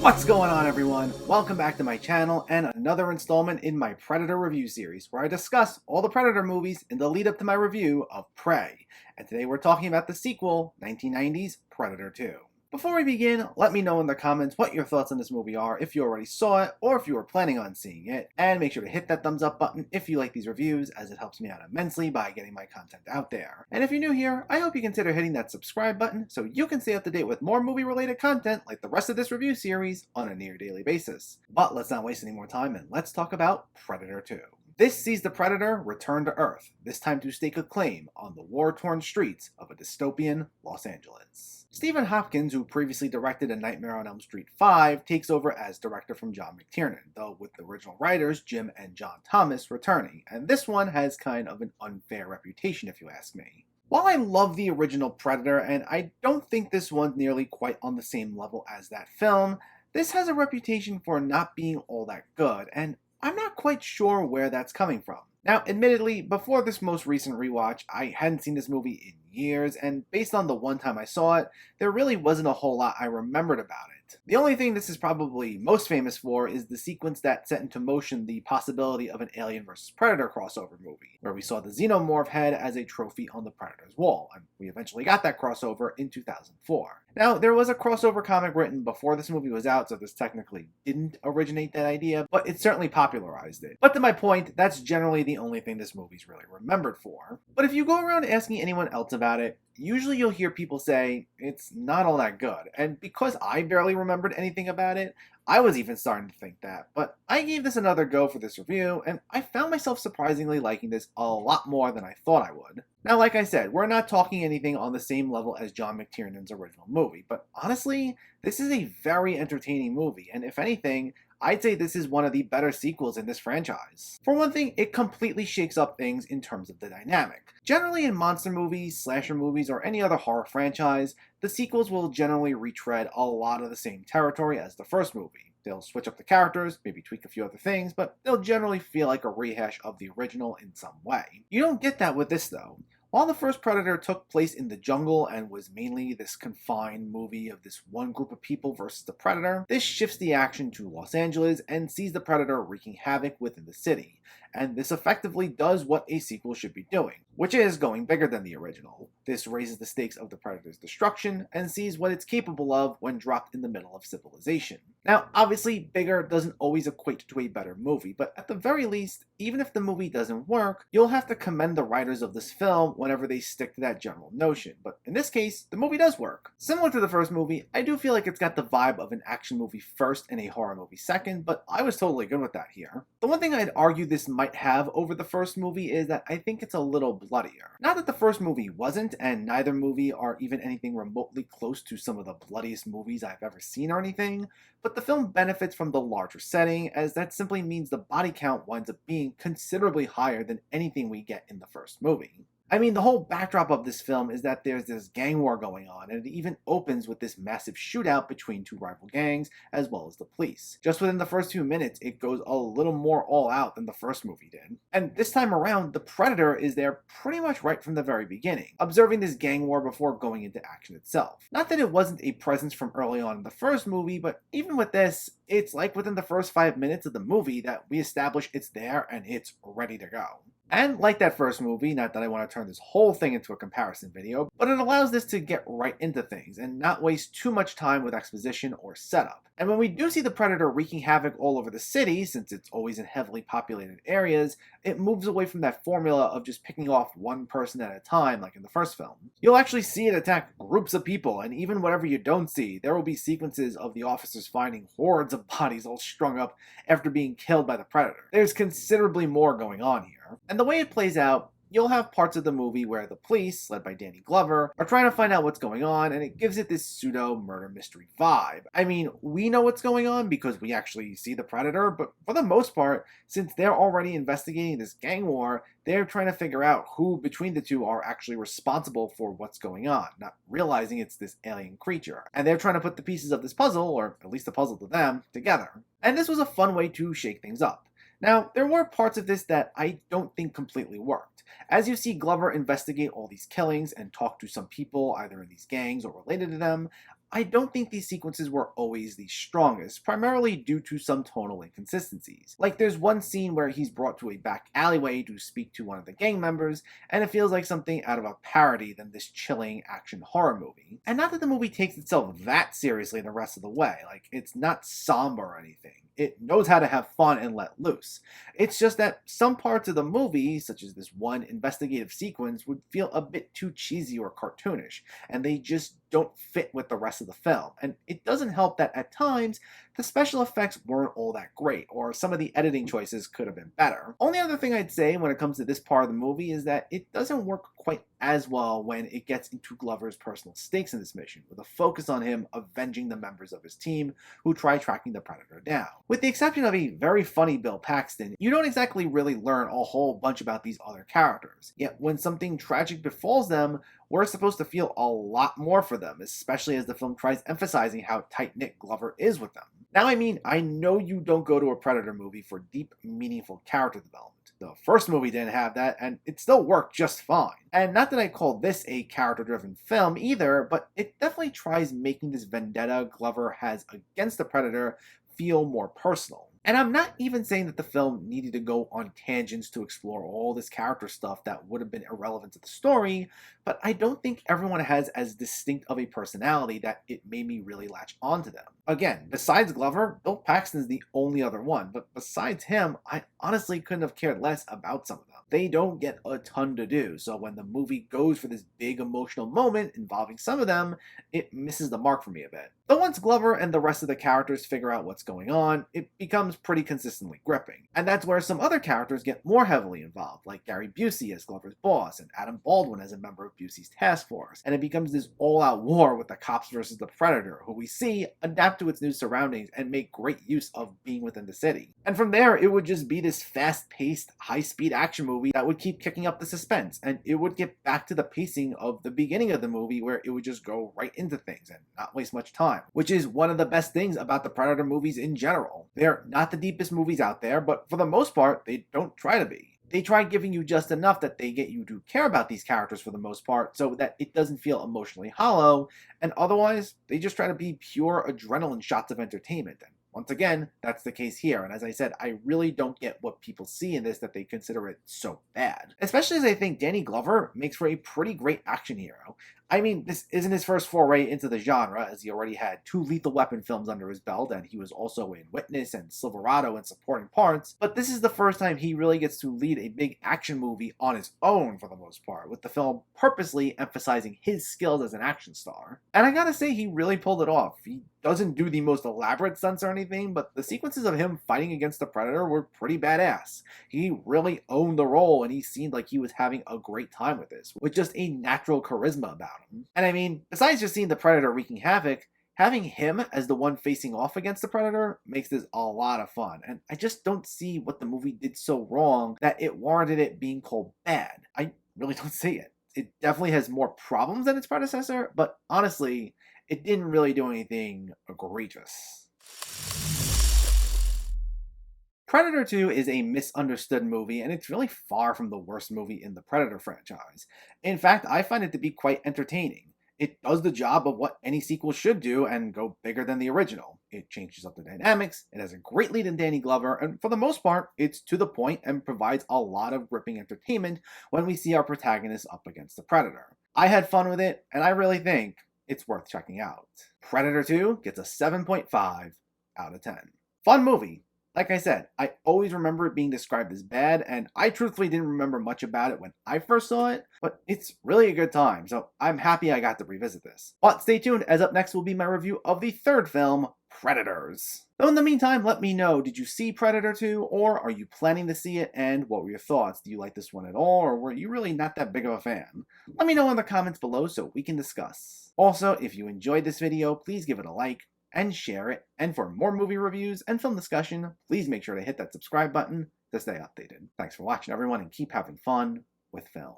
What's going on, everyone? Welcome back to my channel and another installment in my Predator review series where I discuss all the Predator movies in the lead up to my review of Prey. And today we're talking about the sequel, 1990's Predator 2. Before we begin, let me know in the comments what your thoughts on this movie are if you already saw it or if you were planning on seeing it, and make sure to hit that thumbs up button if you like these reviews, as it helps me out immensely by getting my content out there. And if you're new here, I hope you consider hitting that subscribe button so you can stay up to date with more movie related content like the rest of this review series on a near daily basis. But let's not waste any more time and let's talk about Predator 2. This sees the Predator return to Earth, this time to stake a claim on the war-torn streets of a dystopian Los Angeles. Stephen Hopkins, who previously directed A Nightmare on Elm Street 5, takes over as director from John McTiernan, though with the original writers Jim and John Thomas returning, and this one has kind of an unfair reputation if you ask me. While I love the original Predator, and I don't think this one's nearly quite on the same level as that film, this has a reputation for not being all that good, and I'm not quite sure where that's coming from. Now, admittedly, before this most recent rewatch, I hadn't seen this movie in years, and based on the one time I saw it, there really wasn't a whole lot I remembered about it. The only thing this is probably most famous for is the sequence that set into motion the possibility of an Alien vs. Predator crossover movie, where we saw the Xenomorph head as a trophy on the Predator's wall, and we eventually got that crossover in 2004. Now, there was a crossover comic written before this movie was out, so this technically didn't originate that idea, but it certainly popularized it. But to my point, that's generally the only thing this movie's really remembered for. But if you go around asking anyone else about it, usually you'll hear people say it's not all that good, and because I barely remembered anything about it, I was even starting to think that. But I gave this another go for this review, and I found myself surprisingly liking this a lot more than I thought I would. Now, like I said, we're not talking anything on the same level as John McTiernan's original movie, but honestly, this is a very entertaining movie, and if anything, I'd say this is one of the better sequels in this franchise. For one thing, it completely shakes up things in terms of the dynamic. Generally in monster movies, slasher movies, or any other horror franchise, the sequels will generally retread a lot of the same territory as the first movie. They'll switch up the characters, maybe tweak a few other things, but they'll generally feel like a rehash of the original in some way. You don't get that with this though. While the first Predator took place in the jungle and was mainly this confined movie of this one group of people versus the Predator, this shifts the action to Los Angeles and sees the Predator wreaking havoc within the city. And this effectively does what a sequel should be doing, which is going bigger than the original. This raises the stakes of the Predator's destruction and sees what it's capable of when dropped in the middle of civilization. Now, obviously, bigger doesn't always equate to a better movie, but at the very least, even if the movie doesn't work, you'll have to commend the writers of this film whenever they stick to that general notion. But in this case, the movie does work. Similar to the first movie, I do feel like it's got the vibe of an action movie first and a horror movie second, but I was totally good with that here. The one thing I'd argue this might have over the first movie is that I think it's a little bloodier. Not that the first movie wasn't, and neither movie are even anything remotely close to some of the bloodiest movies I've ever seen or anything, but the film benefits from the larger setting, as that simply means the body count winds up being considerably higher than anything we get in the first movie. I mean, the whole backdrop of this film is that there's this gang war going on, and it even opens with this massive shootout between two rival gangs, as well as the police. Just within the first few minutes, it goes a little more all out than the first movie did. And this time around, the Predator is there pretty much right from the very beginning, observing this gang war before going into action itself. Not that it wasn't a presence from early on in the first movie, but even with this, it's like within the first 5 minutes of the movie that we establish it's there and it's ready to go. And like that first movie, not that I want to turn this whole thing into a comparison video, but it allows this to get right into things and not waste too much time with exposition or setup. And when we do see the Predator wreaking havoc all over the city, since it's always in heavily populated areas, it moves away from that formula of just picking off one person at a time like in the first film. You'll actually see it attack groups of people, and even whatever you don't see, there will be sequences of the officers finding hordes of bodies all strung up after being killed by the Predator. There's considerably more going on here. And the way it plays out, you'll have parts of the movie where the police, led by Danny Glover, are trying to find out what's going on, and it gives it this pseudo-murder mystery vibe. I mean, we know what's going on because we actually see the Predator, but for the most part, since they're already investigating this gang war, they're trying to figure out who between the two are actually responsible for what's going on, not realizing it's this alien creature. And they're trying to put the pieces of this puzzle, or at least the puzzle to them, together. And this was a fun way to shake things up. Now, there were parts of this that I don't think completely worked. As you see Glover investigate all these killings and talk to some people either in these gangs or related to them, I don't think these sequences were always the strongest, primarily due to some tonal inconsistencies. Like there's one scene where he's brought to a back alleyway to speak to one of the gang members, and it feels like something out of a parody than this chilling action horror movie. And not that the movie takes itself that seriously the rest of the way, like it's not somber or anything. It knows how to have fun and let loose. It's just that some parts of the movie, such as this one investigative sequence, would feel a bit too cheesy or cartoonish, and they just don't fit with the rest of the film. And it doesn't help that at times, the special effects weren't all that great, or some of the editing choices could have been better. Only other thing I'd say when it comes to this part of the movie is that it doesn't work quite as well when it gets into Glover's personal stakes in this mission, with a focus on him avenging the members of his team who try tracking the Predator down. With the exception of a very funny Bill Paxton, you don't exactly really learn a whole bunch about these other characters. Yet when something tragic befalls them, we're supposed to feel a lot more for them, especially as the film tries emphasizing how tight-knit Glover is with them. Now, I know you don't go to a Predator movie for deep, meaningful character development. The first movie didn't have that, and it still worked just fine. And not that I call this a character-driven film either, but it definitely tries making this vendetta Glover has against the Predator feel more personal. And I'm not even saying that the film needed to go on tangents to explore all this character stuff that would have been irrelevant to the story, but I don't think everyone has as distinct of a personality that it made me really latch onto them. Again, besides Glover, Bill Paxton's the only other one, but besides him, I honestly couldn't have cared less about some of them. They don't get a ton to do, so when the movie goes for this big emotional moment involving some of them, it misses the mark for me a bit. But once Glover and the rest of the characters figure out what's going on, it becomes pretty consistently gripping. And that's where some other characters get more heavily involved, like Gary Busey as Glover's boss, and Adam Baldwin as a member of Busey's task force. And it becomes this all-out war with the cops versus the Predator, who we see adapt to its new surroundings and make great use of being within the city. And from there, it would just be this fast-paced, high-speed action movie that would keep kicking up the suspense, and it would get back to the pacing of the beginning of the movie where it would just go right into things and not waste much time, which is one of the best things about the Predator movies in general. They're not the deepest movies out there, but for the most part, they don't try to be. They try giving you just enough that they get you to care about these characters for the most part, so that it doesn't feel emotionally hollow, and otherwise, they just try to be pure adrenaline shots of entertainment. And once again, that's the case here, and as I said, I really don't get what people see in this that they consider it so bad. Especially as I think Danny Glover makes for a pretty great action hero. This isn't his first foray into the genre, as he already had 2 Lethal Weapon films under his belt, and he was also in Witness and Silverado in supporting parts, but this is the first time he really gets to lead a big action movie on his own for the most part, with the film purposely emphasizing his skills as an action star. And I gotta say, he really pulled it off. He doesn't do the most elaborate stunts or anything, but the sequences of him fighting against the Predator were pretty badass. He really owned the role, and he seemed like he was having a great time with this, with just a natural charisma about him. And besides just seeing the Predator wreaking havoc, having him as the one facing off against the Predator makes this a lot of fun, and I just don't see what the movie did so wrong that it warranted it being called bad. I really don't see it. It definitely has more problems than its predecessor, but honestly, it didn't really do anything egregious. Predator 2 is a misunderstood movie, and it's really far from the worst movie in the Predator franchise. In fact, I find it to be quite entertaining. It does the job of what any sequel should do and go bigger than the original. It changes up the dynamics, it has a great lead in Danny Glover, and for the most part, it's to the point and provides a lot of gripping entertainment when we see our protagonist up against the Predator. I had fun with it, and I really think it's worth checking out. Predator 2 gets a 7.5 out of 10. Fun movie. Like I said, I always remember it being described as bad, and I truthfully didn't remember much about it when I first saw it, but it's really a good time, so I'm happy I got to revisit this. But stay tuned, as up next will be my review of the third film, Predators. So in the meantime, let me know, did you see Predator 2, or are you planning to see it, and what were your thoughts? Do you like this one at all, or were you really not that big of a fan? Let me know in the comments below so we can discuss. Also, if you enjoyed this video, please give it a like, and share it, and for more movie reviews and film discussion, please make sure to hit that subscribe button to stay updated. Thanks for watching, everyone, and keep having fun with film.